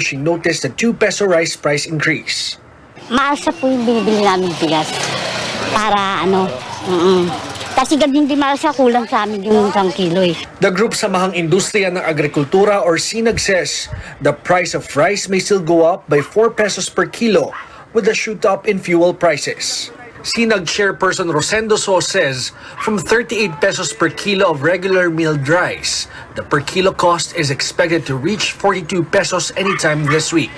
She noticed a 2 peso rice price increase. Maasa po yung binibili namin bigas. Para kasi ganun din maasa kulang sa amin yung 1 kilo eh. The group Samahang Industriya ng Agrikultura or SINAG says the price of rice may still go up by 4 pesos per kilo with a shoot up in fuel prices. SINAG chairperson Rosendo So says from 38 pesos per kilo of regular milled rice, the per kilo cost is expected to reach 42 pesos anytime this week.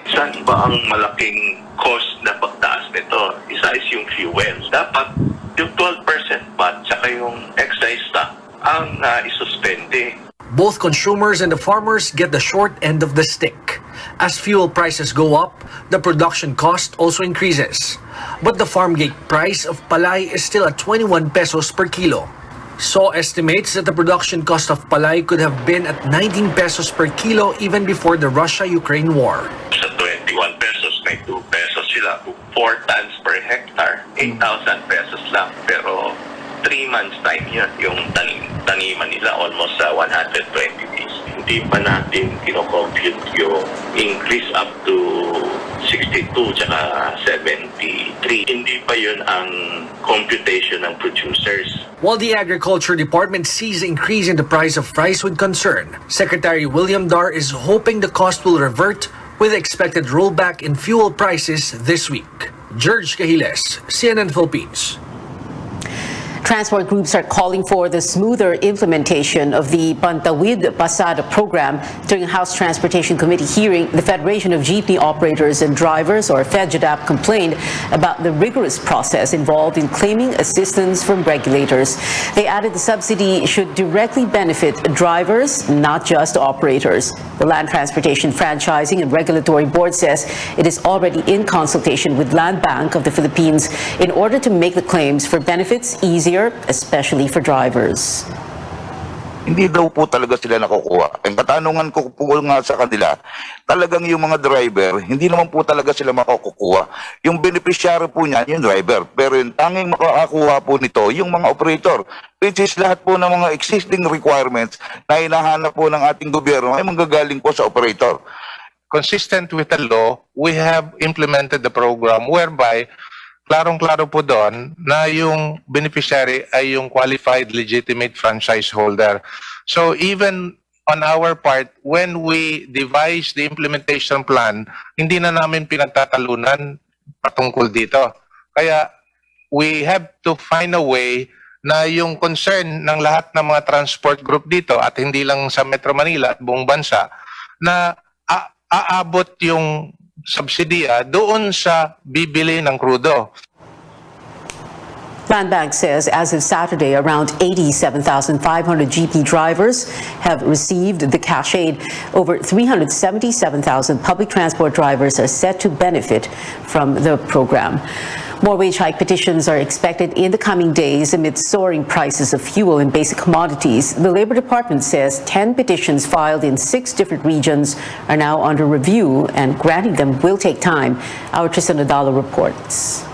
Saan ba ang malaking cost na pagtaas nito? Isa is yung fuel. Dapat yung 12% VAT saka yung excise tax ang isuspende. Both consumers and the farmers get the short end of the stick. As fuel prices go up, the production cost also increases. But the farm gate price of palay is still at 21 pesos per kilo. So estimates that the production cost of palay could have been at 19 pesos per kilo even before the Russia-Ukraine war. Sa 21 pesos, may 2 pesos sila. 4 tons per hectare, 8,000 pesos lang. Pero 3 months time yun, yung taniman nila almost 120 days. Hindi pa natin kino-compute yung increase up to 62 tsaka 73. Hindi pa yun ang computation ng producers. While the Agriculture Department sees the increase in the price of rice with concern, Secretary William Dar is hoping the cost will revert with expected rollback in fuel prices this week. George Cahiles, CNN Philippines. Transport groups are calling for the smoother implementation of the Pantawid Pasada program. During a House Transportation Committee hearing, the Federation of Jeepney Operators and Drivers, or FEDJADAP, complained about the rigorous process involved in claiming assistance from regulators. They added the subsidy should directly benefit drivers, not just operators. The Land Transportation Franchising and Regulatory Board says it is already in consultation with Land Bank of the Philippines in order to make the claims for benefits easier, especially for drivers. Hindi daw po talaga sila nakukuha. Ang katanungan ko po nga sa kanila, talagang yung mga driver, hindi naman po talaga sila makukuha. Yung beneficiary po niyan, yung driver. Pero yung tanging makakakuha po nito, yung mga operator, which is lahat po ng mga existing requirements na hinahanap po ng ating gobyerno ay manggagaling po sa operator. Consistent with the law, we have implemented the program whereby klarong-klaro po doon na yung beneficiary ay yung qualified legitimate franchise holder. So even on our part, when we devise the implementation plan, hindi na namin pinagtatalunan patungkol dito. Kaya we have to find a way na yung concern ng lahat ng mga transport group dito at hindi lang sa Metro Manila at buong bansa na aabot yung subsidiya doon sa bibili ng krudo. Land Bank says as of Saturday, around 87,500 jeepney drivers have received the cash aid. Over 377,000 public transport drivers are set to benefit from the program. More wage hike petitions are expected in the coming days amid soaring prices of fuel and basic commodities. The Labor Department says 10 petitions filed in 6 different regions are now under review, and granting them will take time. Our Tristan Nadalo reports.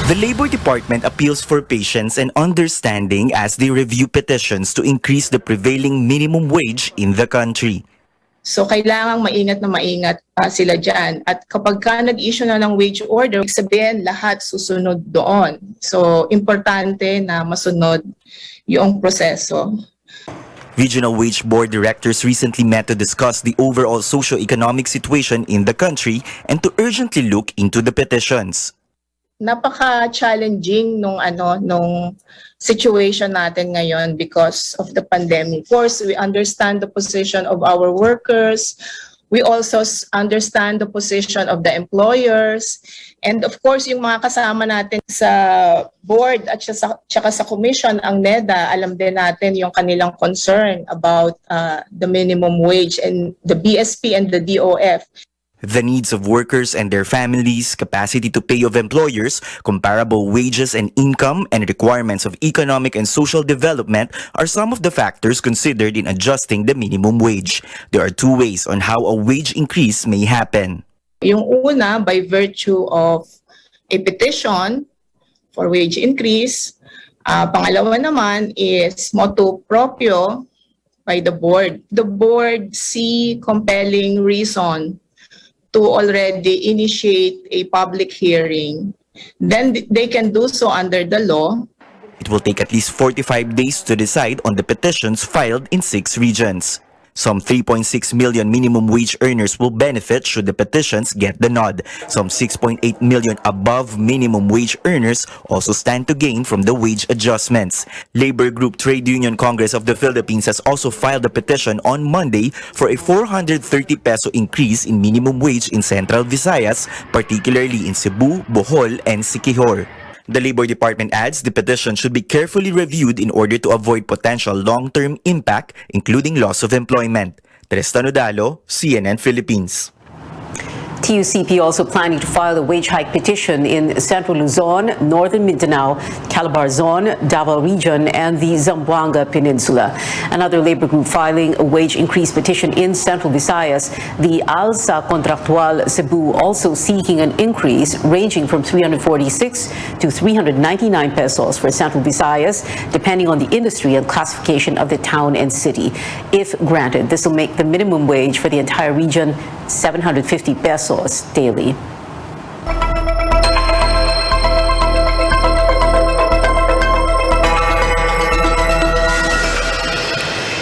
The Labor Department appeals for patience and understanding as they review petitions to increase the prevailing minimum wage in the country. So kailangang maingat na maingat sila dyan. At kapag ka nag-issue na ng wage order, sabihin lahat susunod doon. So importante na masunod yung proseso. Regional Wage Board directors recently met to discuss the overall socio-economic situation in the country and to urgently look into the petitions. Napaka-challenging nung situation natin ngayon because of the pandemic. Of course, we understand the position of our workers. We also understand the position of the employers. And of course, yung mga kasama natin sa board at saka sa commission, ang NEDA, alam din natin yung kanilang concern about the minimum wage and the BSP and the DOF. The needs of workers and their families, capacity to pay of employers, comparable wages and income, and requirements of economic and social development are some of the factors considered in adjusting the minimum wage. There are 2 ways on how a wage increase may happen. Yung una, by virtue of a petition for wage increase. Pangalawa naman is motu proprio by the board. The board see compelling reason to already initiate a public hearing. Then they can do so under the law. It will take at least 45 days to decide on the petitions filed in 6 regions. Some 3.6 million minimum wage earners will benefit should the petitions get the nod. Some 6.8 million above minimum wage earners also stand to gain from the wage adjustments. Labor Group Trade Union Congress of the Philippines has also filed a petition on Monday for a 430 peso increase in minimum wage in Central Visayas, particularly in Cebu, Bohol, and Siquijor. The Labor Department adds the petition should be carefully reviewed in order to avoid potential long-term impact, including loss of employment. Tristan Odalo, CNN Philippines. TUCP also planning to file a wage hike petition in Central Luzon, Northern Mindanao, Calabarzon, Davao Region, and the Zamboanga Peninsula. Another labor group filing a wage increase petition in Central Visayas, the Alsa Contractual Cebu, also seeking an increase ranging from 346 to 399 pesos for Central Visayas, depending on the industry and classification of the town and city. If granted, this will make the minimum wage for the entire region 750 pesos daily.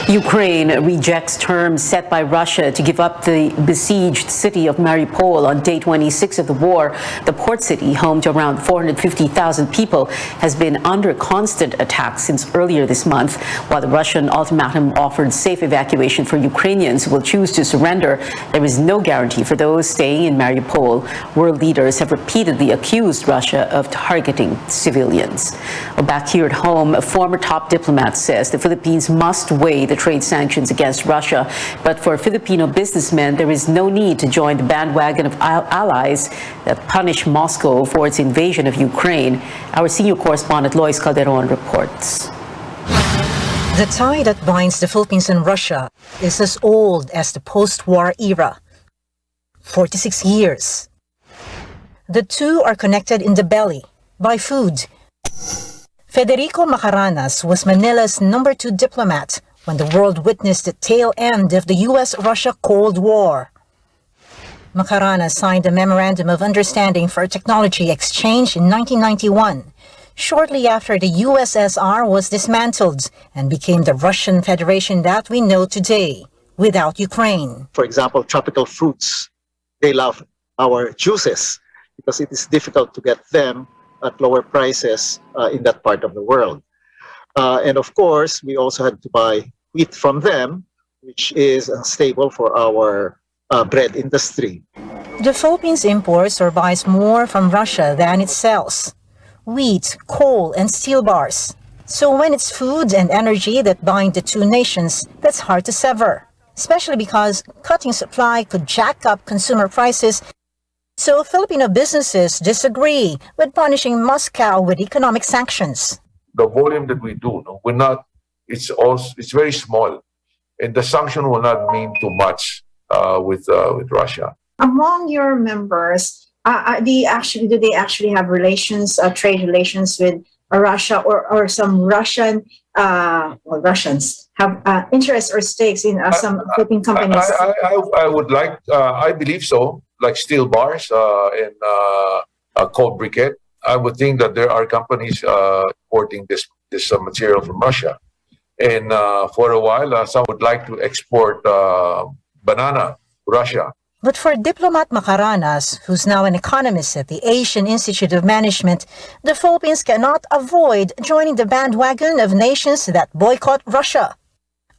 Ukraine rejects terms set by Russia to give up the besieged city of Mariupol on day 26 of the war. The port city, home to around 450,000 people, has been under constant attack since earlier this month. While the Russian ultimatum offered safe evacuation for Ukrainians who will choose to surrender, there is no guarantee for those staying in Mariupol. World leaders have repeatedly accused Russia of targeting civilians. Well, back here at home, a former top diplomat says the Philippines must weigh the trade sanctions against Russia. But for Filipino businessmen, there is no need to join the bandwagon of allies that punish Moscow for its invasion of Ukraine. Our senior correspondent Lois Calderon reports. The tie that binds the Philippines and Russia is as old as the post-war era. 46 years. The two are connected in the belly by food. Federico Macaranas was Manila's #2 diplomat when the world witnessed the tail end of the U.S.-Russia Cold War. Macaranas signed a Memorandum of Understanding for Technology Exchange in 1991, shortly after the USSR was dismantled and became the Russian Federation that we know today, without Ukraine. For example, tropical fruits, they love our juices because it is difficult to get them at lower prices in that part of the world. And of course, we also had to buy wheat from them, which is stable for our bread industry. The Philippines imports or buys more from Russia than it sells: wheat, coal, and steel bars. So when it's food and energy that bind the two nations, that's hard to sever, especially because cutting supply could jack up consumer prices. So Filipino businesses disagree with punishing Moscow with economic sanctions. The volume that we do, we're not. It's very small, and the sanction will not mean too much with Russia. Among your members, do they actually have relations, trade relations with Russia, or some Russians have interests or stakes in some Philippine companies? I would like. I believe so. Like steel bars and coal briquette. I would think that there are companies importing this material from Russia. And for a while, some would like to export banana to Russia. But for diplomat Macaranas, who's now an economist at the Asian Institute of Management, the Philippines cannot avoid joining the bandwagon of nations that boycott Russia.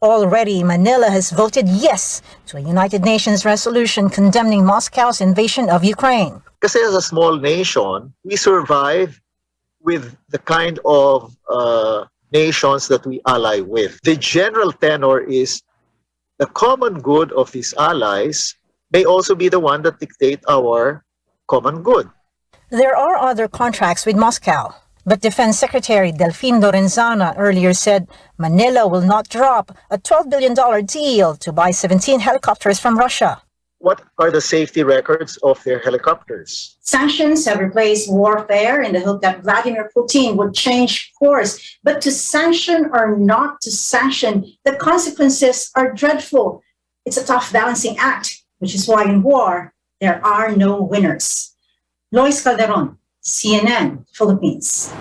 Already, Manila has voted yes to a United Nations resolution condemning Moscow's invasion of Ukraine. Because as a small nation, we survive with the kind of nations that we ally with. The general tenor is the common good of these allies may also be the one that dictate our common good. There are other contracts with Moscow, but Defense Secretary Delfin Lorenzana earlier said Manila will not drop a $12 billion deal to buy 17 helicopters from Russia. what are the safety records of their helicopters? Sanctions have replaced warfare in the hope that Vladimir Putin would change course. But to sanction or not to sanction, the consequences are dreadful. It's a tough balancing act, which is why in war, there are no winners. Lois Calderon, CNN, Philippines.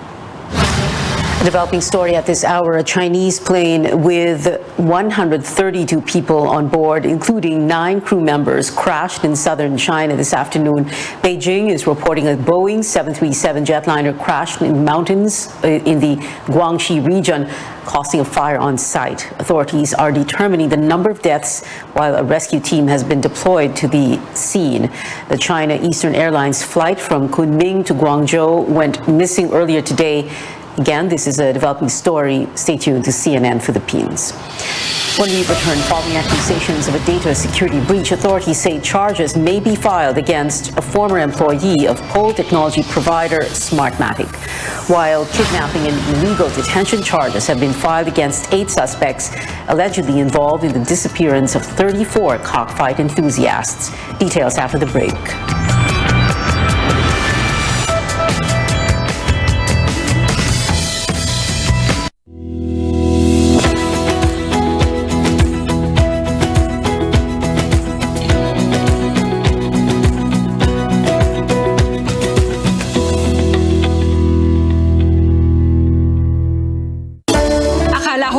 A developing story at this hour, a Chinese plane with 132 people on board, including 9 crew members, crashed in southern China this afternoon. Beijing is reporting a Boeing 737 jetliner crashed in mountains in the Guangxi region, causing a fire on site. Authorities are determining the number of deaths while a rescue team has been deployed to the scene. The China Eastern Airlines flight from Kunming to Guangzhou went missing earlier today. Again, this is a developing story. Stay tuned to CNN Philippines. When we return, following accusations of a data security breach, authorities say charges may be filed against a former employee of pole technology provider Smartmatic. While kidnapping and illegal detention charges have been filed against 8 suspects allegedly involved in the disappearance of 34 cockfight enthusiasts. Details after the break.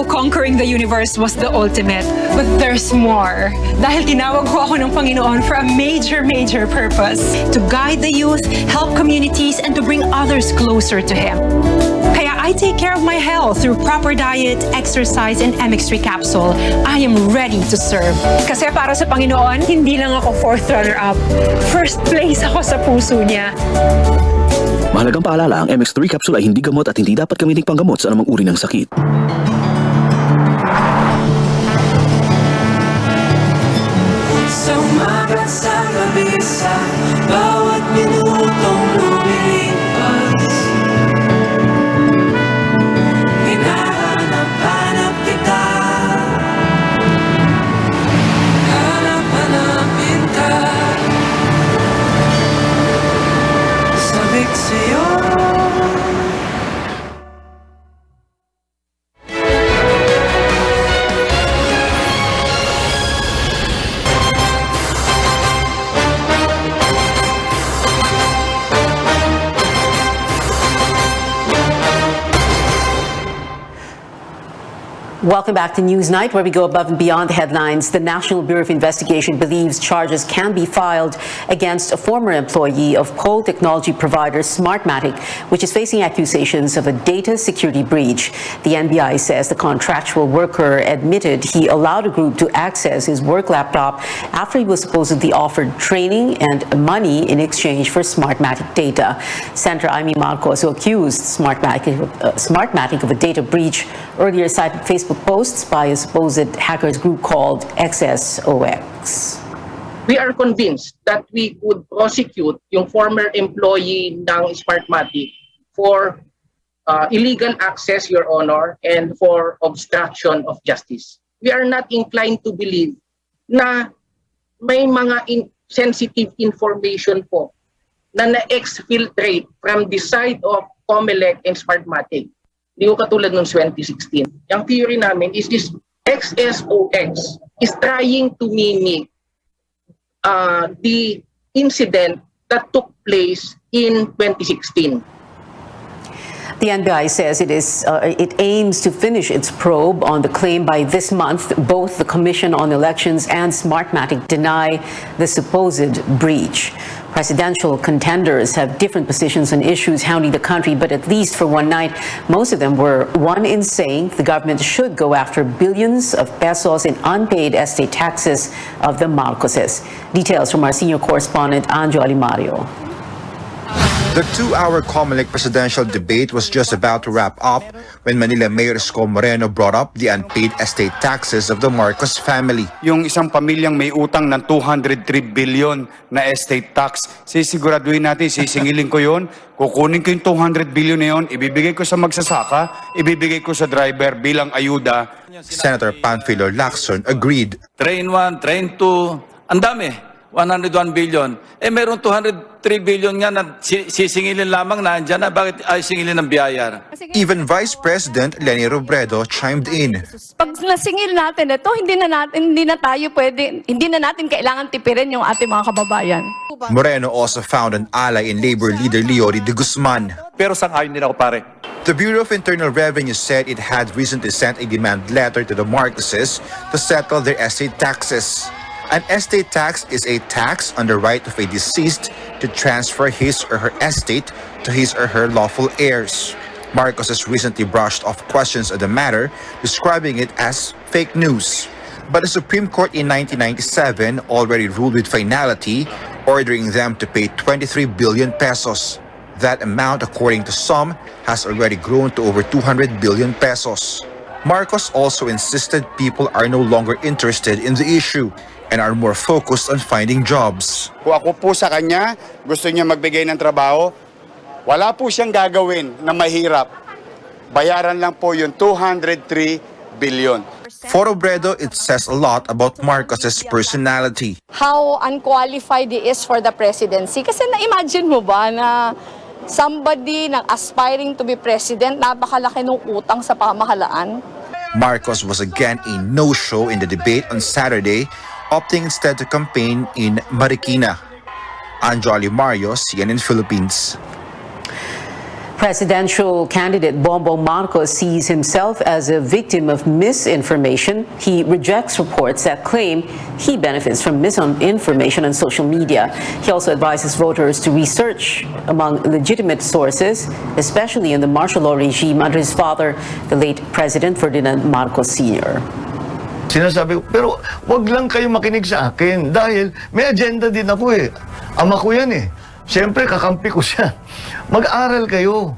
Conquering the universe was the ultimate, but there's more. Dahil tinawag ko ako ng Panginoon for a major purpose. To guide the youth, help communities, and to bring others closer to Him. Kaya I take care of my health through proper diet, exercise, and MX3 capsule. I am ready to serve. Kasi para sa Panginoon, hindi lang ako 4th runner-up. First place ako sa puso niya. Mahalagang paalala, ang MX3 capsule ay hindi gamot at hindi dapat gamiting panggamot sa anumang uri ng sakit. Sumagat sa mabisa, bawat minutong lumilipas. Hinahanap-hanap kita, hanap-hanapin ka. Sabik sa'yo. Welcome back to Newsnight, where we go above and beyond the headlines. The National Bureau of Investigation believes charges can be filed against a former employee of pole technology provider Smartmatic, which is facing accusations of a data security breach. The NBI says the contractual worker admitted he allowed a group to access his work laptop after he was supposedly offered training and money in exchange for Smartmatic data. Senator Amy Marcos, who accused Smartmatic of a data breach, earlier cited Facebook posts by a supposed hackers group called XSOX. We are convinced that we could prosecute yung former employee ng Smartmatic for illegal access, Your Honor, and for obstruction of justice. We are not inclined to believe na may mga sensitive information po na na-exfiltrate from the side of COMELEC and Smartmatic. Hindi ko katulad noong 2016. Yung theory namin is this XSOX is trying to mimic the incident that took place in 2016. The NBI says it aims to finish its probe on the claim by this month. Both the Commission on Elections and Smartmatic deny the supposed breach. Presidential contenders have different positions on issues hounding the country, but at least for one night, most of them were one in saying the government should go after billions of pesos in unpaid estate taxes of the Marcoses. Details from our senior correspondent, Anjo Alimario. The 2-hour COMELEC presidential debate was just about to wrap up when Manila Mayor Isko Moreno brought up the unpaid estate taxes of the Marcos family. Yung isang pamilyang may utang ng 203 billion na estate tax, sisiguraduhin natin, sisingilin ko yun, kukunin ko yung 200 billion na yun, ibibigay ko sa magsasaka, ibibigay ko sa driver bilang ayuda. Senator Panfilo Lacson agreed. Train 1, Train 2, ang dami. 101 billion. Eh meron 203 billion nga na sisingilin lamang na andyan na. Bakit ay singilin ng biyaya? Even Vice President Leni Robredo chimed in. Pag nasingil natin ito, hindi na natin kailangan tipirin yung ating mga kababayan. Moreno also found an ally in Labor leader Leody de Guzman. Pero sang-ayon din ako pare. The Bureau of Internal Revenue said it had recently sent a demand letter to the Marcoses to settle their estate taxes. An estate tax is a tax on the right of a deceased to transfer his or her estate to his or her lawful heirs. Marcos has recently brushed off questions on the matter, describing it as fake news. But the Supreme Court in 1997 already ruled with finality, ordering them to pay 23 billion pesos. That amount, according to some, has already grown to over 200 billion pesos. Marcos also insisted people are no longer interested in the issue and are more focused on finding jobs. Kung ako po sa kanya, gusto niya magbigay ng trabaho, wala po siyang gagawin na mahirap. Bayaran lang po yung 203 billion. For Robredo, it says a lot about Marcos's personality. How unqualified he is for the presidency. Kasi na-imagine mo ba na somebody na aspiring to be president, napakalaki ng utang sa pamahalaan? Marcos was again a no-show in the debate on Saturday, opting instead to campaign in Marikina. Anjali Mario, CNN Philippines. Presidential candidate Bongbong Marcos sees himself as a victim of misinformation. He rejects reports that claim he benefits from misinformation on social media. He also advises voters to research among legitimate sources, especially in the martial law regime under his father, the late President Ferdinand Marcos Sr. Sinasabi ko, pero wag lang kayo makinig sa akin dahil may agenda din ako eh. Ama ko yan eh. Siyempre, kakampi ko siya. Mag-aral kayo.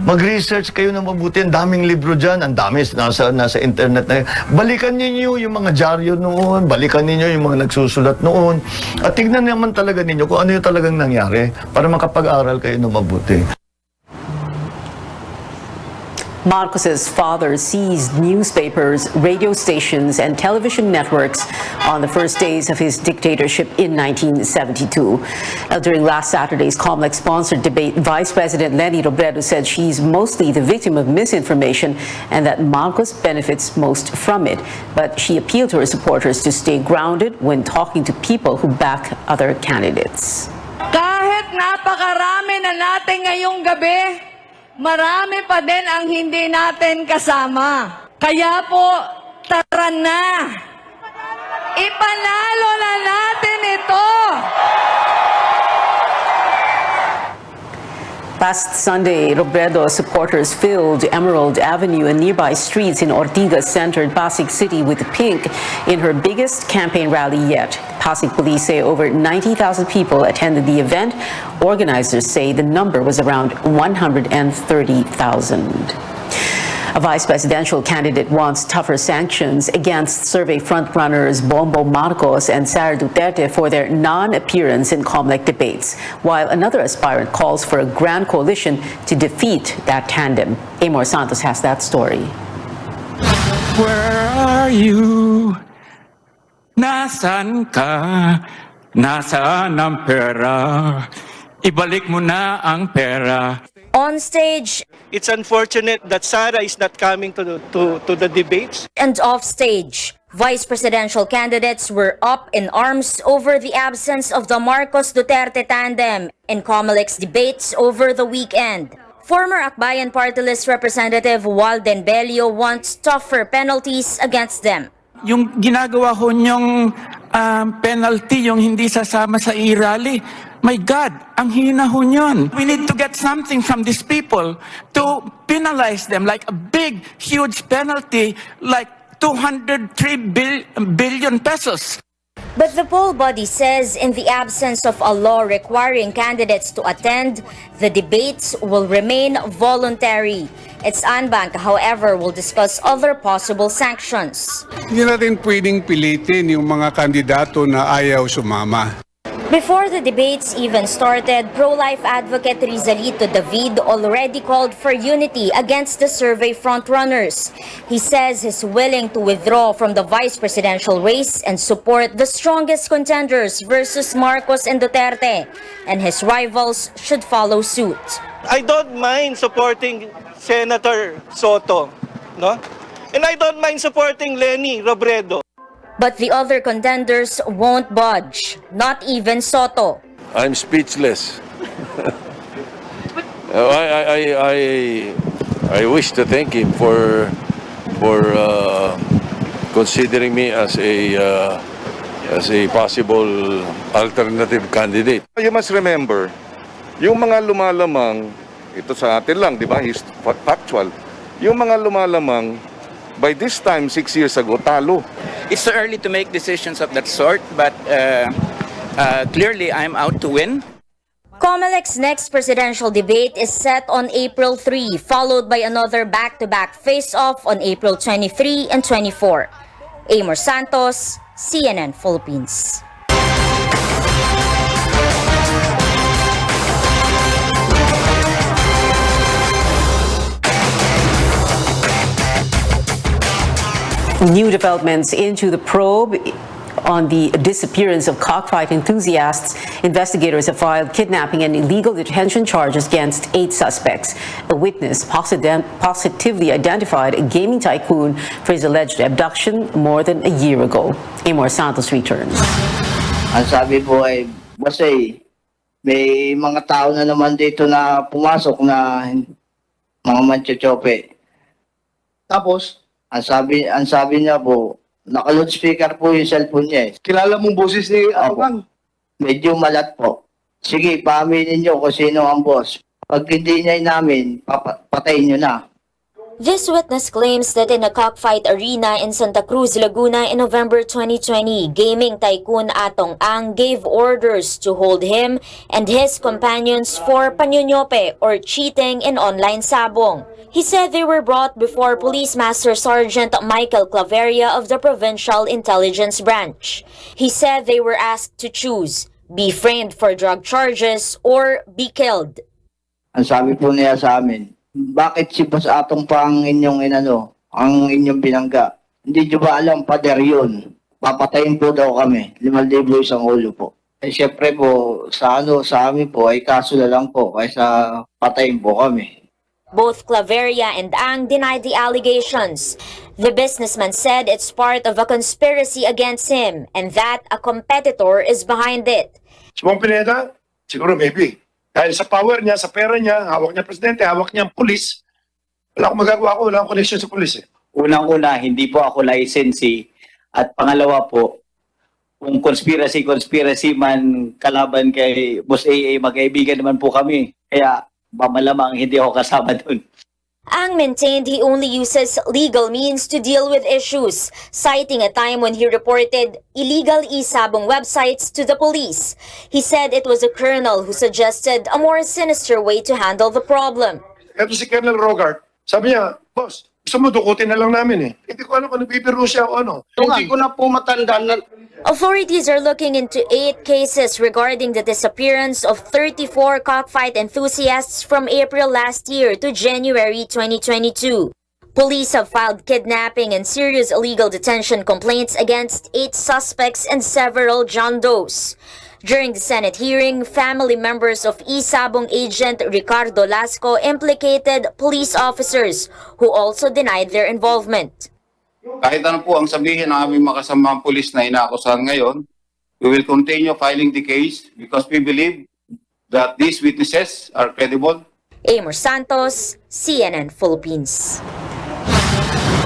Mag-research kayo na mabuti. Ang daming libro dyan. Ang dami nasa internet na. Balikan ninyo yung mga dyaryo noon. Balikan ninyo yung mga nagsusulat noon. At tignan naman talaga ninyo kung ano yung talagang nangyari para makapag-aral kayo na mabuti. Marcos's father seized newspapers, radio stations, and television networks on the first days of his dictatorship in 1972. During last Saturday's COMELEC-sponsored debate, Vice President Leni Robredo said she's mostly the victim of misinformation and that Marcos benefits most from it. But she appealed to her supporters to stay grounded when talking to people who back other candidates. Kahit napakarami na natin ngayong gabi, marami pa din ang hindi natin kasama. Kaya po, tara na! Ipanalo na natin ito! Last Sunday, Robredo supporters filled Emerald Avenue and nearby streets in Ortigas-centered Pasig City with pink in her biggest campaign rally yet. Pasig police say over 90,000 people attended the event. Organizers say the number was around 130,000. A vice presidential candidate wants tougher sanctions against survey frontrunners Bongbong Marcos and Sara Duterte for their non-appearance in COMELEC debates, while another aspirant calls for a grand coalition to defeat that tandem. Amor Santos has that story. Where are you? Nasaan ka? Nasaan ang pera? Ibalik mo na ang pera. On stage, it's unfortunate that Sara is not coming to the debates. And off stage, vice presidential candidates were up in arms over the absence of the Marcos-Duterte tandem in COMELEC's debates over the weekend. Former Akbayan Party List Representative Walden Bello wants tougher penalties against them. Yung ginagawa ho niyong penalty, yung hindi sasama sa e-rally, my God, ang hina ho niyon. We need to get something from these people to penalize them, like a big, huge penalty, like 203 billion pesos. But the poll body says in the absence of a law requiring candidates to attend, the debates will remain voluntary. Its Anbank, however, will discuss other possible sanctions. Hindi natin pwedeng pilitin yung mga kandidato na ayaw sumama. Before the debates even started, pro-life advocate Rizalito David already called for unity against the survey frontrunners. He says he's willing to withdraw from the vice presidential race and support the strongest contenders versus Marcos and Duterte, and his rivals should follow suit. I don't mind supporting Senator Soto, no? And I don't mind supporting Lenny Robredo. But the other contenders won't budge, not even Soto. I'm speechless. I wish to thank him for considering me as a possible alternative candidate. You must remember, yung mga lumalamang, ito sa atin lang, di ba? Factual. Yung mga lumalamang, by this time, 6 years ago, talo. It's too early to make decisions of that sort, but clearly I'm out to win. COMELEC's next presidential debate is set on April 3, followed by another back-to-back face-off on April 23 and 24. Amor Santos, CNN Philippines. New developments into the probe on the disappearance of cockfight enthusiasts. Investigators have filed kidnapping and illegal detention charges against 8 suspects. A witness positively identified a gaming tycoon for his alleged abduction more than a year ago. Amor Santos returns. Ang sabi po ay, Bosay, may mga tao na naman dito na pumasok na mga manchochope. Tapos? Ang sabi niya po, naka-loudspeaker po yung cellphone niya eh. Kilala mong boses ni Arwang? Medyo malat po. Sige, paaminin niyo kung sino ang boss. Pag hindi niya namin, patayin niyo na. This witness claims that in a cockfight arena in Santa Cruz, Laguna in November 2020, gaming tycoon Atong Ang gave orders to hold him and his companions for panyonyope or cheating in online sabong. He said they were brought before Police Master Sergeant Michael Claveria of the Provincial Intelligence Branch. He said they were asked to choose, be framed for drug charges or be killed. Ang sabi po niya sa amin, bakit si Boss Atong pa ang inyong ang inyong binangga? Hindi nyo ba alam, pader yun? Papatayin po daw kami. 5,000 isang ulo po. Eh syempre po, sa amin po, ay kaso na lang po, kaysa patayin po kami. Both Claveria and Ang denied the allegations. The businessman said it's part of a conspiracy against him and that a competitor is behind it. Si Bong Pineda, siguro maybe. Dahil sa power niya, sa pera niya, hawak niya presidente, hawak niya ang pulis. Wala akong magagawa wala akong connection sa pulis eh. Unang-una, hindi po ako licensee. At pangalawa po, kung conspiracy man kalaban kay Boss AA, magkaibigan naman po kami. Kaya malamang hindi ako kasama dun. Ang maintained he only uses legal means to deal with issues, citing a time when he reported illegal e-sabong websites to the police. He said it was a colonel who suggested a more sinister way to handle the problem. Ito si Colonel Rogart, sabi niya, boss, gusto mo dukutin na lang namin eh. Hindi ko alam kung nabibiro siya o ano. Hindi ko na po matandaan na... Authorities are looking into 8 cases regarding the disappearance of 34 cockfight enthusiasts from April last year to January 2022. Police have filed kidnapping and serious illegal detention complaints against 8 suspects and several John Does. During the Senate hearing, family members of e-sabong agent Ricardo Lasco implicated police officers who also denied their involvement. Kahit ano po ang sabihin ng aming makasamang pulis na inaakusahan ngayon, we will continue filing the case because we believe that these witnesses are credible. Amor Santos, CNN Philippines.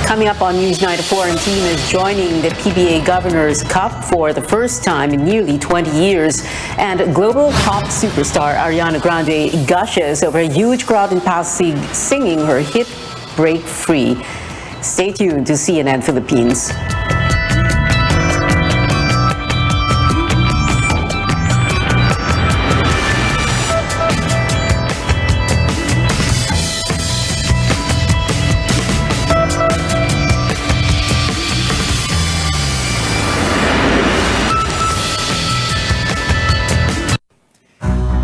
Coming up on News 9, a foreign team is joining the PBA Governors Cup for the first time in nearly 20 years. And global pop superstar Ariana Grande gushes over a huge crowd in Pasig singing her hit Break Free. Stay tuned to CNN Philippines.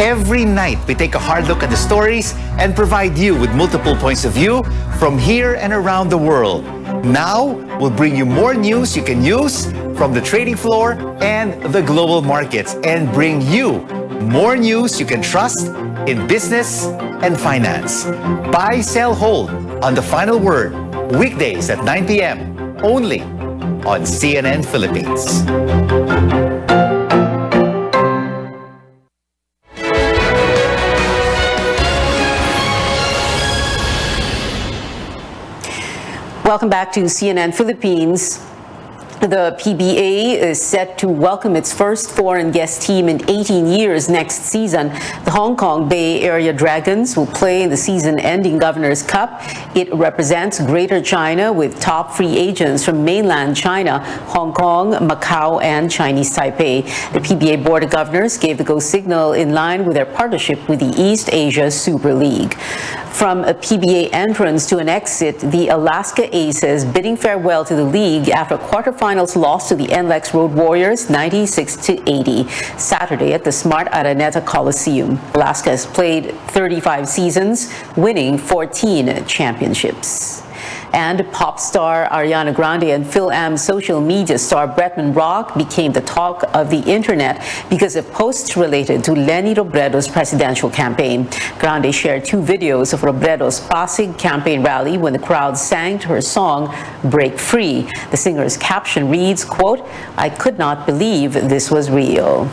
Every night, we take a hard look at the stories and provide you with multiple points of view from here and around the world. Now, we'll bring you more news you can use from the trading floor and the global markets, and bring you more news you can trust in business and finance. Buy, sell, hold on The Final Word, weekdays at 9 p.m. only on CNN Philippines. Welcome back to CNN Philippines. The PBA is set to welcome its first foreign guest team in 18 years next season. The Hong Kong Bay Area Dragons will play in the season-ending Governor's Cup. It represents Greater China with top free agents from mainland China, Hong Kong, Macau, and Chinese Taipei. The PBA Board of Governors gave the go signal in line with their partnership with the East Asia Super League. From a PBA entrance to an exit, the Alaska Aces bidding farewell to the league after quarterfinals loss to the NLEX Road Warriors 96-80 Saturday at the Smart Araneta Coliseum. Alaska has played 35 seasons, winning 14 championships. And pop star Ariana Grande and Phil-Am social media star Bretman Rock became the talk of the internet because of posts related to Leni Robredo's presidential campaign. Grande shared 2 videos of Robredo's Pasig campaign rally when the crowd sang to her song, Break Free. The singer's caption reads, quote, "I could not believe this was real."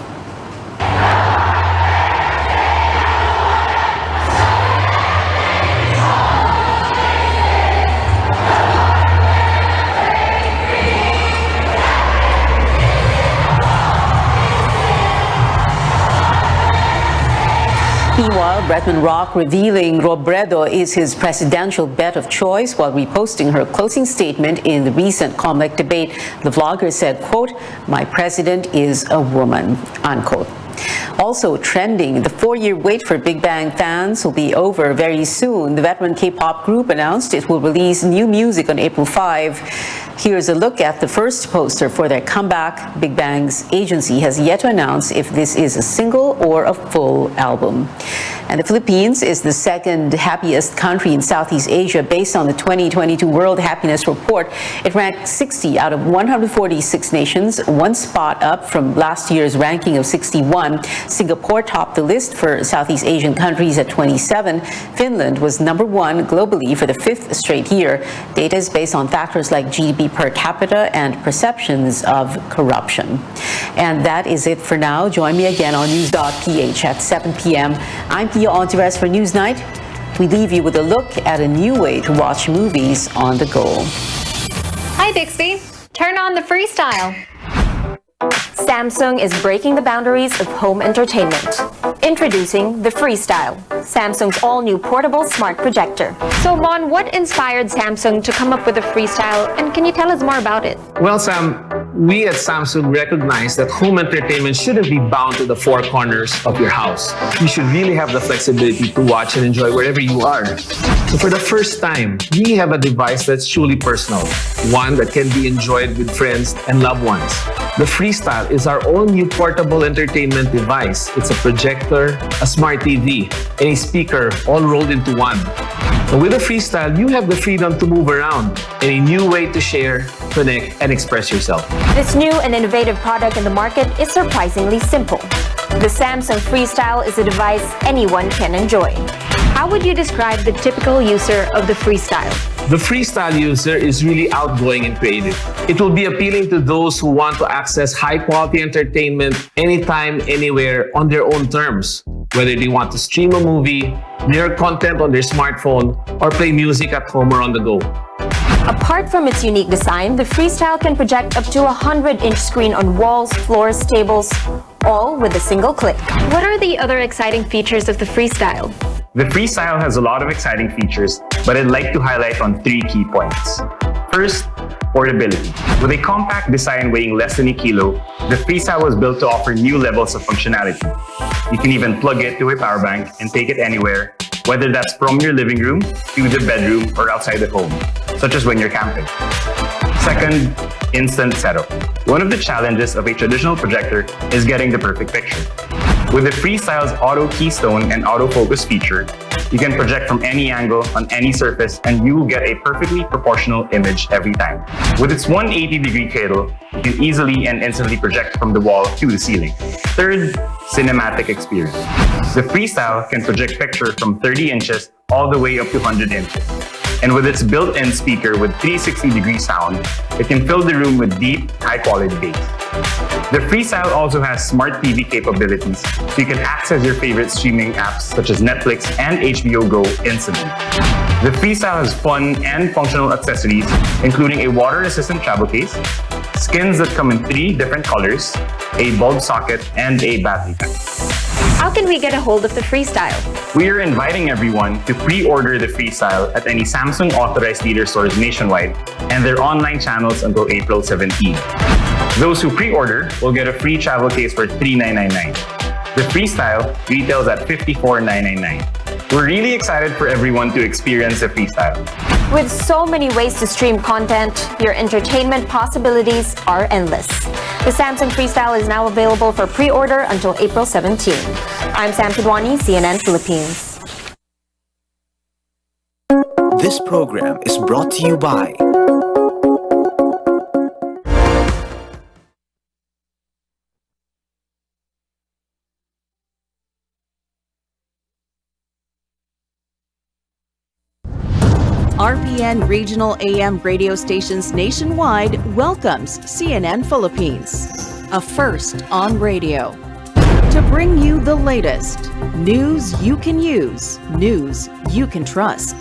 Meanwhile, Bretman Rock revealing Robredo is his presidential bet of choice while reposting her closing statement in the recent COMELEC debate. The vlogger said, quote, "My president is a woman," unquote. Also trending, the 4-year wait for Big Bang fans will be over very soon. The veteran K-pop group announced it will release new music on April 5. Here's a look at the first poster for their comeback. Big Bang's agency has yet to announce if this is a single or a full album. And the Philippines is the second happiest country in Southeast Asia based on the 2022 World Happiness Report. It ranked 60 out of 146 nations, 1 spot up from last year's ranking of 61. Singapore topped the list for Southeast Asian countries at 27. Finland was number 1 globally for the 5th straight year. Data is based on factors like GDP per capita and perceptions of corruption. And that is it for now. Join me again on News.ph at 7 p.m. I'm Pia Ontiveros for Newsnight. We leave you with a look at a new way to watch movies on the go. Hi Bixby, turn on the Freestyle. Samsung is breaking the boundaries of home entertainment. Introducing the Freestyle, Samsung's all-new portable smart projector. So Mon, what inspired Samsung to come up with the Freestyle, and can you tell us more about it? Well, Sam, we at Samsung recognize that home entertainment shouldn't be bound to the 4 corners of your house. You should really have the flexibility to watch and enjoy wherever you are. So for the first time, we have a device that's truly personal, one that can be enjoyed with friends and loved ones. The Freestyle is our own new portable entertainment device. It's a projector, a smart TV, and a speaker all rolled into one. And with the Freestyle, you have the freedom to move around and a new way to share, connect, and express yourself. This new and innovative product in the market is surprisingly simple. The Samsung Freestyle is a device anyone can enjoy. How would you describe the typical user of the Freestyle? The Freestyle user is really outgoing and creative. It will be appealing to those who want to access high-quality entertainment anytime, anywhere, on their own terms. Whether they want to stream a movie, view content on their smartphone, or play music at home or on the go. Apart from its unique design, the Freestyle can project up to a 100-inch screen on walls, floors, tables, all with a single click. What are the other exciting features of the Freestyle? The Freestyle has a lot of exciting features, but I'd like to highlight on 3 key points. First, portability. With a compact design weighing less than a kilo, the Freestyle was built to offer new levels of functionality. You can even plug it to a power bank and take it anywhere, whether that's from your living room to the bedroom or outside the home, such as when you're camping. Second, instant setup. One of the challenges of a traditional projector is getting the perfect picture. With the Freestyle's auto keystone and autofocus feature, you can project from any angle on any surface and you will get a perfectly proportional image every time. With its 180-degree cradle, you can easily and instantly project from the wall to the ceiling. Third, cinematic experience. The Freestyle can project picture from 30 inches all the way up to 100 inches. And with its built-in speaker with 360-degree sound, it can fill the room with deep, high-quality bass. The Freestyle also has smart TV capabilities, so you can access your favorite streaming apps such as Netflix and HBO Go instantly. The Freestyle has fun and functional accessories, including a water-resistant travel case, skins that come in 3 different colors, a bulb socket, and a battery pack. How can we get a hold of the Freestyle? We are inviting everyone to pre-order the Freestyle at any Samsung authorized dealer stores nationwide and their online channels until April 17. Those who pre-order will get a free travel case for $3,999. The Freestyle retails at $54,999. We're really excited for everyone to experience the Freestyle. With so many ways to stream content, your entertainment possibilities are endless. The Samsung Freestyle is now available for pre-order until April 17. I'm Sam Kidwani, CNN Philippines. This program is brought to you by RPN Regional AM radio stations nationwide welcomes CNN Philippines, a first on radio. To bring you the latest news you can use, news you can trust.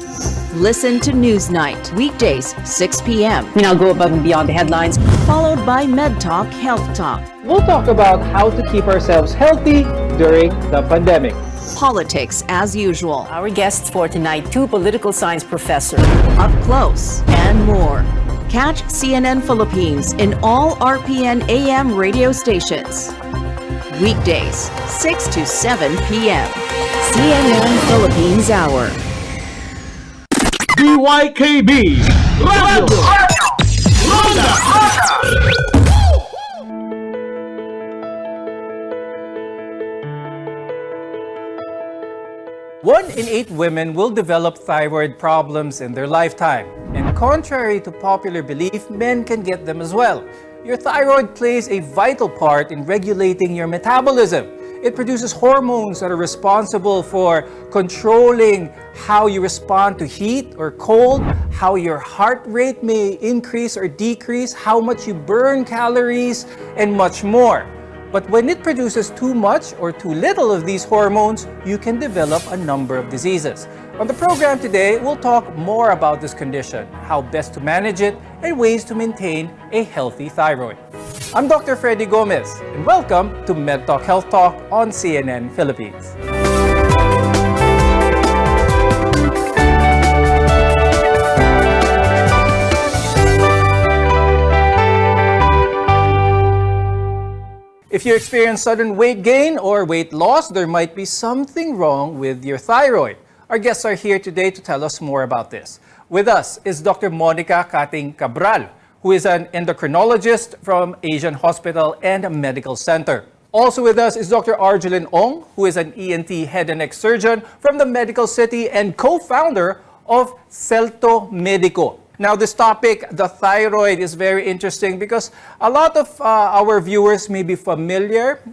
Listen to Newsnight, weekdays 6 p.m. We now go above and beyond the headlines. Followed by Med Talk, Health Talk. We'll talk about how to keep ourselves healthy during the pandemic. Politics as usual. Our guests for tonight, 2 political science professors. Up close and more. Catch CNN Philippines in all RPN AM radio stations. Weekdays, 6 to 7 p.m. CNN Philippines Hour. DYKB Radio Ronda. 1 in 8 women will develop thyroid problems in their lifetime. And contrary to popular belief, men can get them as well. Your thyroid plays a vital part in regulating your metabolism. It produces hormones that are responsible for controlling how you respond to heat or cold, how your heart rate may increase or decrease, how much you burn calories, and much more. But when it produces too much or too little of these hormones, you can develop a number of diseases. On the program today, we'll talk more about this condition, how best to manage it, and ways to maintain a healthy thyroid. I'm Dr. Freddy Gomez, and welcome to Med Talk Health Talk on CNN Philippines. If you experience sudden weight gain or weight loss, there might be something wrong with your thyroid. Our guests are here today to tell us more about this. With us is Dr. Monica Kating Cabral, who is an endocrinologist from Asian Hospital and Medical Center. Also with us is Dr. Arjelyn Ong, who is an ENT head and neck surgeon from the Medical City and co-founder of Celto Medico. Now, this topic, the thyroid, is very interesting because a lot of our viewers may be familiar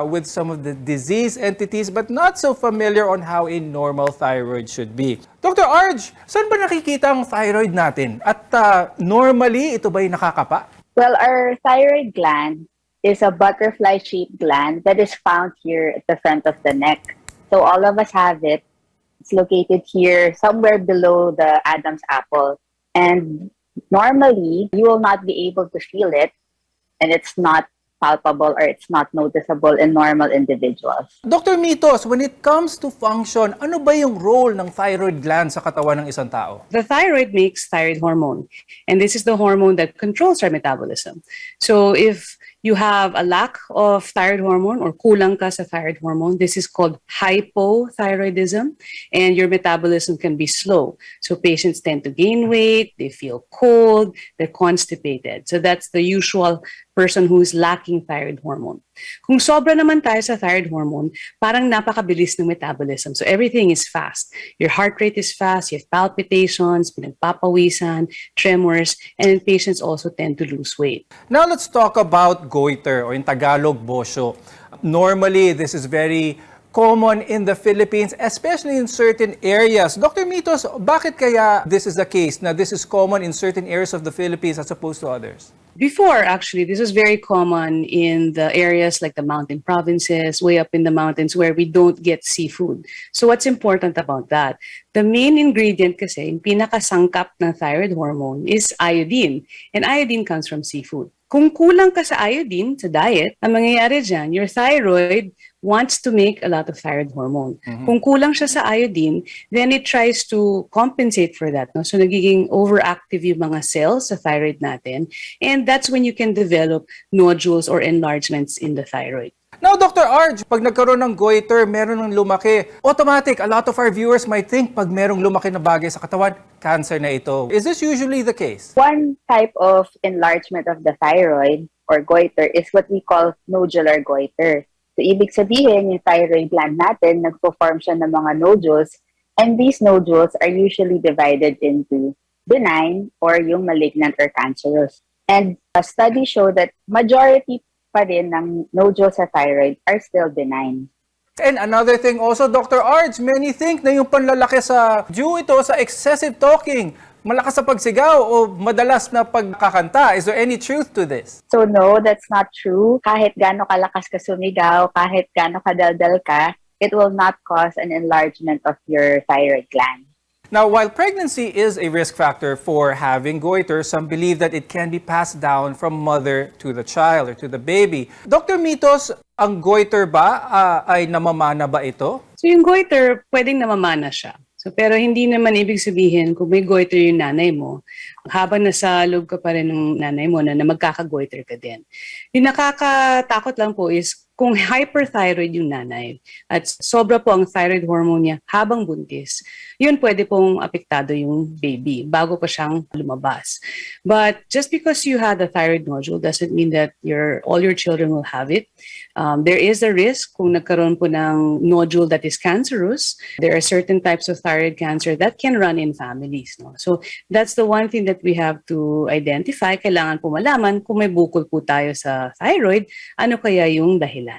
with some of the disease entities but not so familiar on how a normal thyroid should be. Dr. Arj, saan ba nakikita ang thyroid natin? At normally, ito ba'y nakakapa? Well, our thyroid gland is a butterfly-shaped gland that is found here at the front of the neck. So all of us have it. It's located here, somewhere below the Adam's apple. And normally, you will not be able to feel it, and it's not palpable or it's not noticeable in normal individuals. Dr. Mitos, when it comes to function, ano ba yung role ng thyroid gland sa katawan ng isang tao? The thyroid makes thyroid hormone, and this is the hormone that controls our metabolism. So if you have a lack of thyroid hormone or kulang ka sa thyroid hormone. This is called hypothyroidism, and your metabolism can be slow. So patients tend to gain weight, they feel cold, they're constipated. So that's the usual person who is lacking thyroid hormone. Kung sobra naman tayo sa thyroid hormone, parang napakabilis ng metabolism. So everything is fast. Your heart rate is fast, you have palpitations, pinagpapawisan, tremors, and then patients also tend to lose weight. Now let's talk about goiter, or in Tagalog, bosyo. Normally, this is very common in the Philippines, especially in certain areas. Dr. Mitos, bakit kaya this is the case, na this is common in certain areas of the Philippines as opposed to others? Before, actually, this was very common in the areas like the mountain provinces, way up in the mountains where we don't get seafood. So what's important about that? The main ingredient kasi, yung pinakasangkap ng thyroid hormone is iodine. And iodine comes from seafood. Kung kulang ka sa iodine, sa diet, ang mangyayari dyan, your thyroid wants to make a lot of thyroid hormone. Kung kulang siya sa iodine, then it tries to compensate for that. No? So nagiging overactive yung mga cells sa thyroid natin. And that's when you can develop nodules or enlargements in the thyroid. Now, Dr. Arj, pag nagkaroon ng goiter, meron ng lumaki, automatic, a lot of our viewers might think pag merong lumaki na bagay sa katawan, cancer na ito. Is this usually the case? One type of enlargement of the thyroid or goiter is what we call nodular goiter. So, ibig sabihin, yung thyroid gland natin, nagpo-form siya ng mga nodules, and these nodules are usually divided into benign or yung malignant or cancerous. And a study showed that majority pa rin ng nodules sa thyroid are still benign. And another thing also, Dr. Arj, many think na yung panlalaki sa due ito sa excessive talking, malakas sa pagsigaw o madalas na pagkakanta. Is there any truth to this? So no, that's not true. Kahit gaano kalakas ka sumigaw, kahit gaano kadaldal ka, it will not cause an enlargement of your thyroid gland. Now, while pregnancy is a risk factor for having goiter, some believe that it can be passed down from mother to the child or to the baby. Dr. Mitos, ang goiter ba ay namamana ba ito? So yung goiter, pwedeng namamana siya. So, pero hindi naman ibig sabihin kung may goiter yung nanay mo, habang nasa loob ka pa rin ng nanay mo na magkaka-goiter ka din. Yung nakakatakot lang po is kung hyperthyroid yung nanay at sobra po ang thyroid hormone niya habang buntis, yun pwede pong apektado yung baby bago pa siyang lumabas. But just because you had a thyroid nodule doesn't mean that all your children will have it. There is a risk kung nagkaroon po ng nodule that is cancerous. There are certain types of thyroid cancer that can run in families. No? So that's the one thing that we have to identify. Kailangan po malaman kung may bukol po tayo sa thyroid, ano kaya yung dahilan.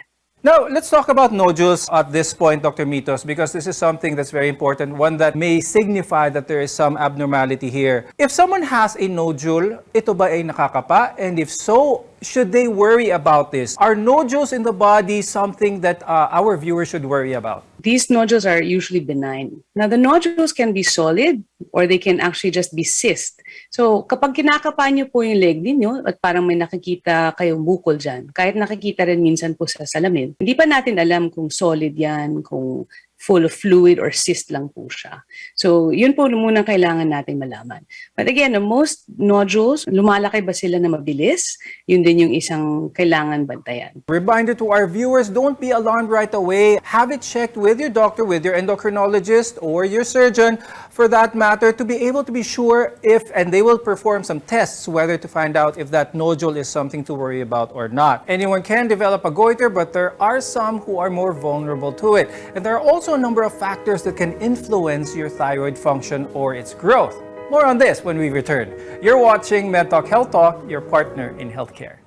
Now, let's talk about nodules at this point, Dr. Mitos, because this is something that's very important, one that may signify that there is some abnormality here. If someone has a nodule, ito ba ay nakakapa? And if so, should they worry about this? Are nodules in the body something that our viewers should worry about? These nodules are usually benign. Now, the nodules can be solid or they can actually just be cyst. So, kapag kinakapa niyo po yung leg ninyo at parang may nakikita kayong bukol dyan, kahit nakikita rin minsan po sa salamin, hindi pa natin alam kung solid yan, kung full of fluid or cyst lang po siya. So, yun po muna kailangan natin malaman. But again, most nodules, lumalaki ba sila na mabilis? Yun din yung isang kailangan bantayan. Reminder to our viewers, don't be alarmed right away. Have it checked with your doctor, with your endocrinologist or your surgeon for that matter, to be able to be sure if, and they will perform some tests whether to find out if that nodule is something to worry about or not. Anyone can develop a goiter, but there are some who are more vulnerable to it. And there are also a number of factors that can influence your thyroid function or its growth. More on this when we return. You're watching MedTalk Health Talk, your partner in healthcare.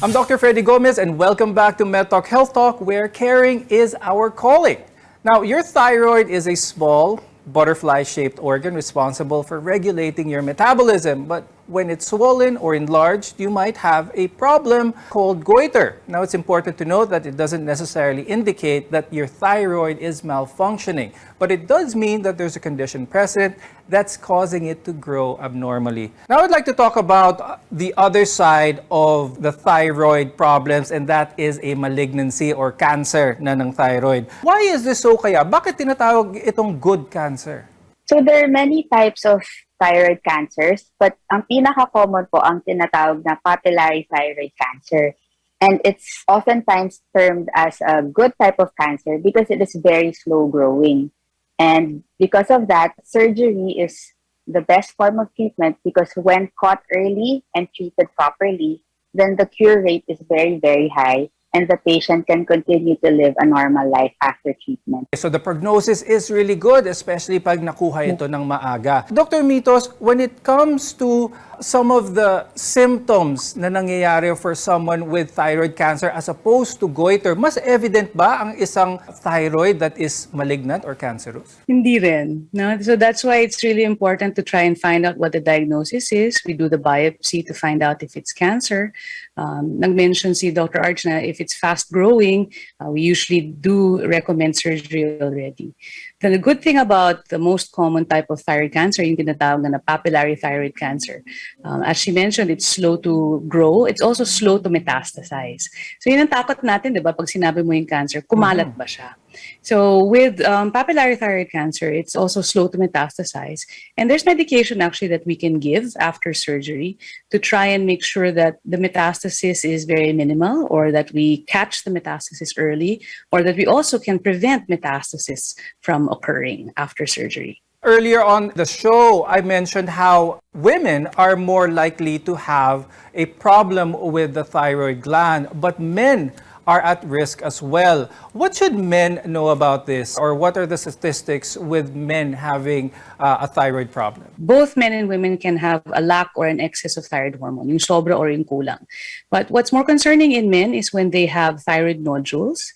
I'm Dr. Freddy Gomez and welcome back to MedTalk Health Talk, where caring is our calling. Now, your thyroid is a small butterfly-shaped organ responsible for regulating your metabolism. But when it's swollen or enlarged, you might have a problem called goiter. Now, it's important to note that it doesn't necessarily indicate that your thyroid is malfunctioning, but it does mean that there's a condition present that's causing it to grow abnormally. Now, I'd like to talk about the other side of the thyroid problems, and that is a malignancy or cancer na ng thyroid. Why is this so kaya? Bakit tinatawag itong good cancer? So there are many types of thyroid cancers, but ang pinaka-common po ang tinatawag na papillary thyroid cancer. And it's oftentimes termed as a good type of cancer because it is very slow growing. And because of that, surgery is the best form of treatment because when caught early and treated properly, then the cure rate is very, very high. And the patient can continue to live a normal life after treatment. So the prognosis is really good, especially pag nakuha ito ng maaga. Dr. Mitos, when it comes to some of the symptoms na nangyayari for someone with thyroid cancer as opposed to goiter, mas evident ba ang isang thyroid that is malignant or cancerous? Hindi rin. No? So that's why it's really important to try and find out what the diagnosis is. We do the biopsy to find out if it's cancer. Nag-mention si Dr. Arch na if it's fast-growing, we usually do recommend surgery already. The good thing about the most common type of thyroid cancer, yung tinatawag na papillary thyroid cancer, as she mentioned, it's slow to grow. It's also slow to metastasize. So yun ang takot natin, di ba? Pag sinabi mo yung cancer, kumalat ba siya? So with papillary thyroid cancer, it's also slow to metastasize. And there's medication actually that we can give after surgery to try and make sure that the metastasis is very minimal, or that we catch the metastasis early, or that we also can prevent metastasis from occurring after surgery. Earlier on the show, I mentioned how women are more likely to have a problem with the thyroid gland, but men are at risk as well. What should men know about this, or what are the statistics with men having a thyroid problem? Both men and women can have a lack or an excess of thyroid hormone, yung sobra or yung kulang. But what's more concerning in men is when they have thyroid nodules.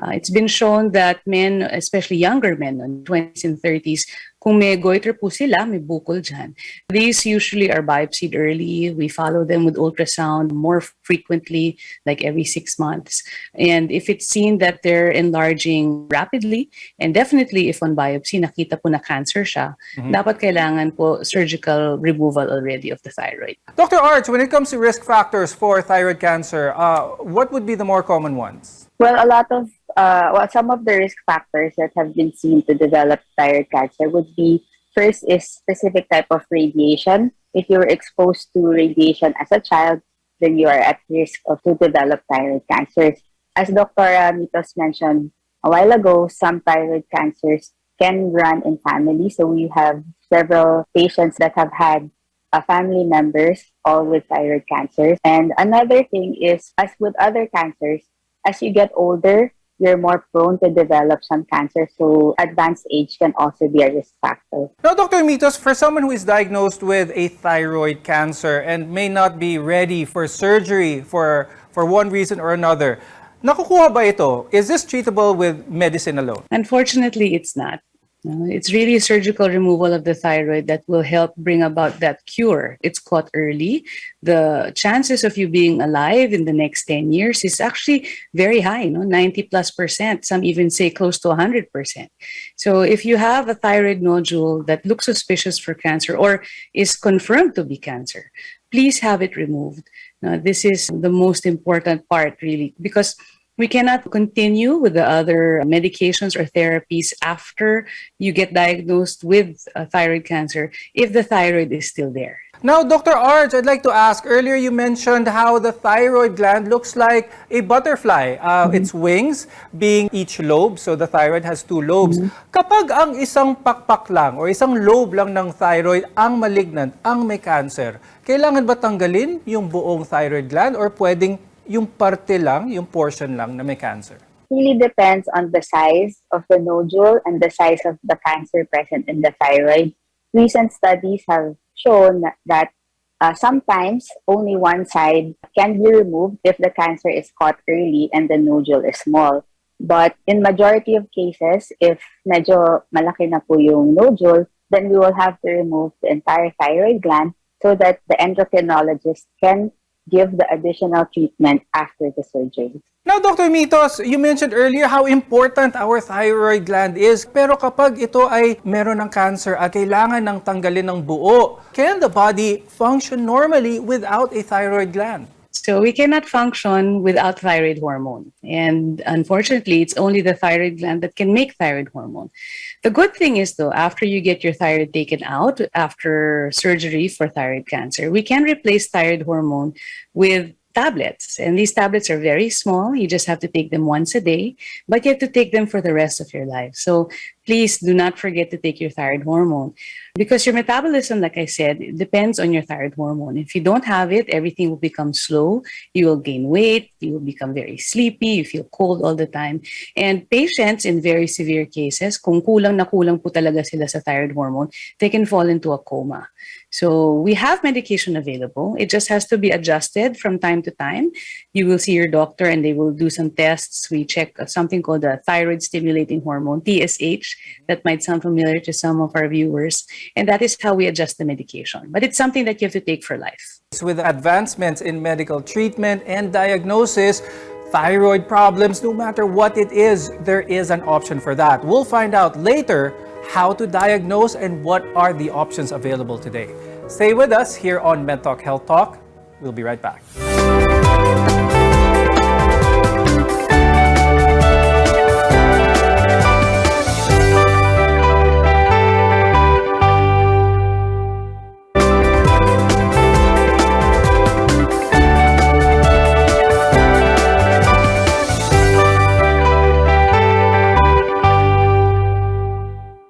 It's been shown that men, especially younger men in 20s and 30s, kung may goiter po sila, may bukol dyan. These usually are biopsied early. We follow them with ultrasound more frequently, like every 6 months. And if it's seen that they're enlarging rapidly, and definitely if on biopsy nakita po na cancer siya, dapat kailangan po surgical removal already of the thyroid. Dr. Arch, when it comes to risk factors for thyroid cancer, what would be the more common ones? Well, some of the risk factors that have been seen to develop thyroid cancer would be, first is specific type of radiation. If you were exposed to radiation as a child, then you are at risk to develop thyroid cancers. As Dr. Mitos mentioned a while ago, some thyroid cancers can run in families. So we have several patients that have had family members all with thyroid cancers. And another thing is, as with other cancers, as you get older, you're more prone to develop some cancer. So advanced age can also be a risk factor. Now, Dr. Mitos, for someone who is diagnosed with a thyroid cancer and may not be ready for surgery for one reason or another, nakukuha ba ito? Is this treatable with medicine alone? Unfortunately, it's not. It's really surgical removal of the thyroid that will help bring about that cure. It's caught early. The chances of you being alive in the next 10 years is actually very high, 90+%. Some even say close to 100%. So if you have a thyroid nodule that looks suspicious for cancer or is confirmed to be cancer, please have it removed. Now, this is the most important part, really, because we cannot continue with the other medications or therapies after you get diagnosed with thyroid cancer if the thyroid is still there. Now, Dr. Arch, I'd like to ask, earlier you mentioned how the thyroid gland looks like a butterfly. Its wings being each lobe, so the thyroid has 2 lobes. Kapag ang isang pakpak lang o isang lobe lang ng thyroid ang malignant, ang may cancer, kailangan ba tanggalin yung buong thyroid gland or pwedeng yung parte lang, yung portion lang na may cancer? Really depends on the size of the nodule and the size of the cancer present in the thyroid. Recent studies have shown that sometimes only one side can be removed if the cancer is caught early and the nodule is small. But in majority of cases, if medyo malaki na po yung nodule, then we will have to remove the entire thyroid gland so that the endocrinologist can give the additional treatment after the surgery. Now, Dr. Mitos, you mentioned earlier how important our thyroid gland is. Pero kapag ito ay meron ng cancer at kailangan ng tanggalin ng buo, can the body function normally without a thyroid gland? So we cannot function without thyroid hormone. And unfortunately, it's only the thyroid gland that can make thyroid hormone. The good thing is, though, after you get your thyroid taken out after surgery for thyroid cancer, we can replace thyroid hormone with tablets. And these tablets are very small. You just have to take them once a day, but you have to take them for the rest of your life. So please do not forget to take your thyroid hormone, because your metabolism, like I said, it depends on your thyroid hormone. If you don't have it, everything will become slow. You will gain weight. You will become very sleepy. You feel cold all the time. And patients in very severe cases, kung kulang na kulang po talaga sila sa thyroid hormone, they can fall into a coma. So we have medication available. It just has to be adjusted from time to time. You will see your doctor and they will do some tests. We check something called the thyroid stimulating hormone, TSH. That might sound familiar to some of our viewers. And that is how we adjust the medication. But it's something that you have to take for life. With advancements in medical treatment and diagnosis, thyroid problems, no matter what it is, there is an option for that. We'll find out later how to diagnose and what are the options available today. Stay with us here on MedTalk Health Talk. We'll be right back.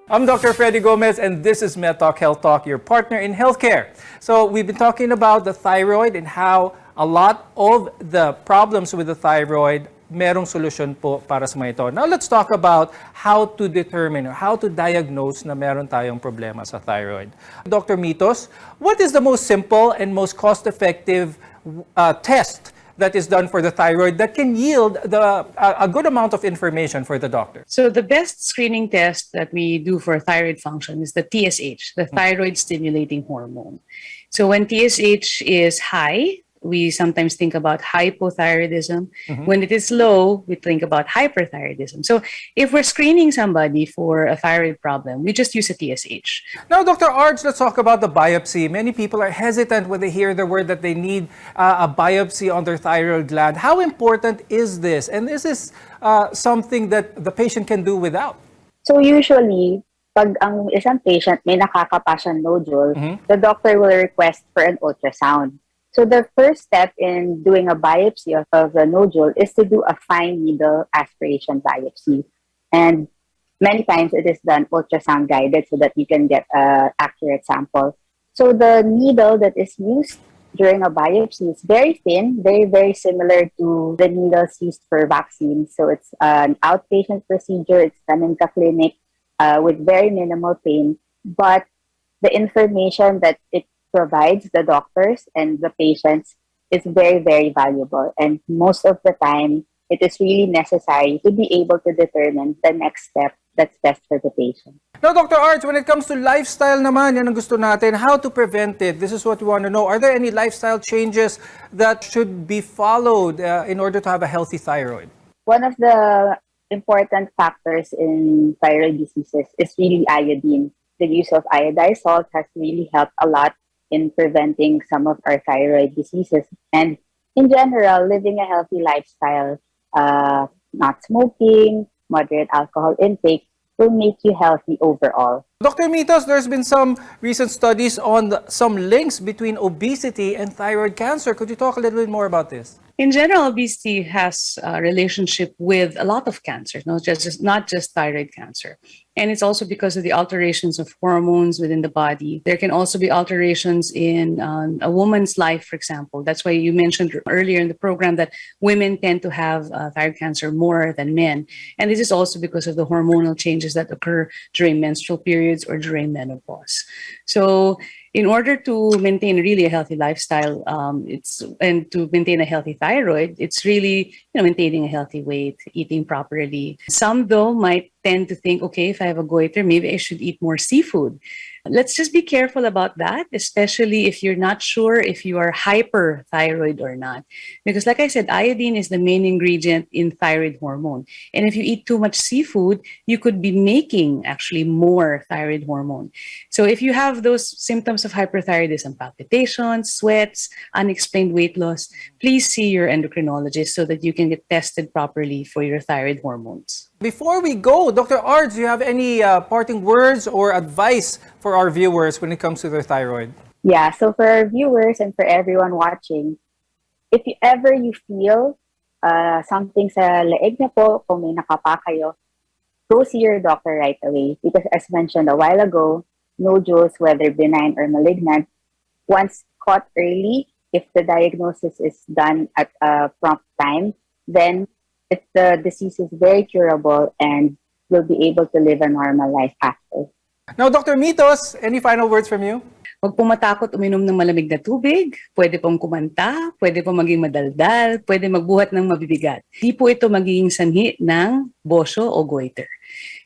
I'm Dr. Freddy Gomez, and this is MedTalk Health Talk, your partner in healthcare. So we've been talking about the thyroid and how a lot of the problems with the thyroid, merong solusyon po para sa mga ito. Now let's talk about how to determine or how to diagnose na meron tayong problema sa thyroid. Dr. Mitos, what is the most simple and most cost-effective test that is done for the thyroid that can yield a good amount of information for the doctor? So the best screening test that we do for thyroid function is the TSH, the thyroid stimulating hormone. So when TSH is high, we sometimes think about hypothyroidism. When it is low, we think about hyperthyroidism. So if we're screening somebody for a thyroid problem, we just use a TSH. Now, Dr. Arj, let's talk about the biopsy. Many people are hesitant when they hear the word that they need a biopsy on their thyroid gland. How important is this? And is this something that the patient can do without? So usually, pag ang isang patient may nakakapasang nodule, the doctor will request for an ultrasound. So the first step in doing a biopsy of the nodule is to do a fine needle aspiration biopsy. And many times it is done ultrasound guided so that you can get an accurate sample. So the needle that is used during a biopsy is very thin, very, very similar to the needles used for vaccines. So it's an outpatient procedure. It's done in the clinic with very minimal pain. But the information that it provides the doctors and the patients is very, very valuable. And most of the time, it is really necessary to be able to determine the next step that's best for the patient. Now, Dr. Arch, when it comes to lifestyle naman, yan ang gusto natin, how to prevent it? This is what we want to know. Are there any lifestyle changes that should be followed in order to have a healthy thyroid? One of the important factors in thyroid diseases is really iodine. The use of iodized salt has really helped a lot in preventing some of our thyroid diseases. And in general, living a healthy lifestyle, not smoking, moderate alcohol intake, will make you healthy overall. Dr. Mitos, there's been some recent studies on some links between obesity and thyroid cancer. Could you talk a little bit more about this? In general, obesity has a relationship with a lot of cancers, not just thyroid cancer. And it's also because of the alterations of hormones within the body. There can also be alterations in a woman's life, for example. That's why you mentioned earlier in the program that women tend to have thyroid cancer more than men. And this is also because of the hormonal changes that occur during menstrual periods or during menopause. So in order to maintain really a healthy lifestyle, and to maintain a healthy thyroid, it's really maintaining a healthy weight, eating properly. Some though might tend to think, okay, if I have a goiter, maybe I should eat more seafood. Let's just be careful about that, especially if you're not sure if you are hyperthyroid or not. Because like I said, iodine is the main ingredient in thyroid hormone. And if you eat too much seafood, you could be making actually more thyroid hormone. So if you have those symptoms of hyperthyroidism, palpitations, sweats, unexplained weight loss, please see your endocrinologist so that you can get tested properly for your thyroid hormones. Before we go, Dr. Arj, do you have any parting words or advice for our viewers when it comes to their thyroid? Yeah, so for our viewers and for everyone watching, if you ever feel something sa leeg na po, kung may nakapa kayo, go see your doctor right away. Because as mentioned a while ago, nodules, whether benign or malignant, once caught early, if the diagnosis is done at a prompt time, then the disease is very curable and will be able to live a normal life after. Now, Dr. Mitos, any final words from you? Huwag po matakot uminom ng malamig na tubig, pwede pong kumanta, pwede pong maging madaldal, pwede magbuhat ng mabibigat. Di po ito magiging sanhi ng bosyo o goiter.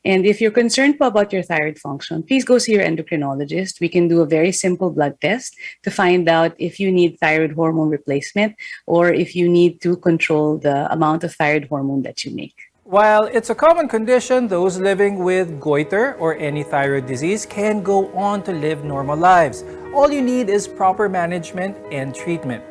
And if you're concerned po about your thyroid function, please go see your endocrinologist. We can do a very simple blood test to find out if you need thyroid hormone replacement or if you need to control the amount of thyroid hormone that you make. While it's a common condition, those living with goiter or any thyroid disease can go on to live normal lives. All you need is proper management and treatment.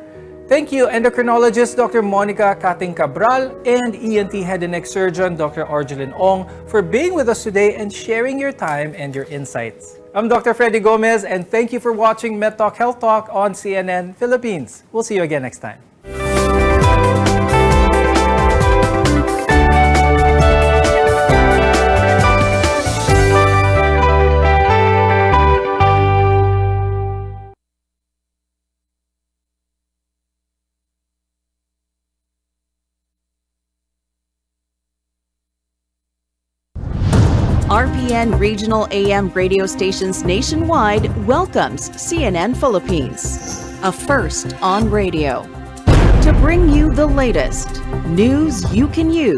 Thank you, endocrinologist Dr. Monica Kating Cabral and ENT head and neck surgeon Dr. Arjelyn Ong for being with us today and sharing your time and your insights. I'm Dr. Freddy Gomez, and thank you for watching MedTalk Health Talk on CNN Philippines. We'll see you again next time. RPN Regional AM radio stations nationwide welcomes CNN Philippines, a first on radio. To bring you the latest news you can use.